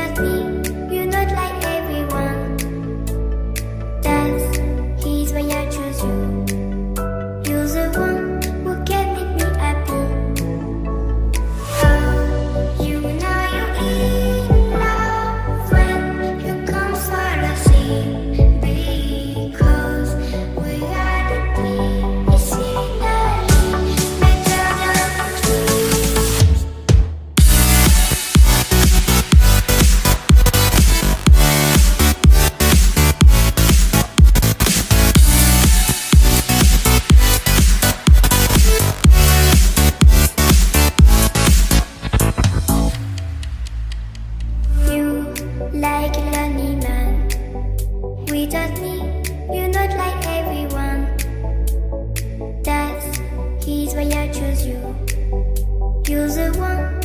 Without me, you're not like everyone. That's he's why I choose you. You're the one who can make me happy. Oh, you know you're in love when you come for the sea. Because we are the peace in the better than trees. You like a lonely man. Without me, you're not like everyone. That's he's why I choose you. You're the one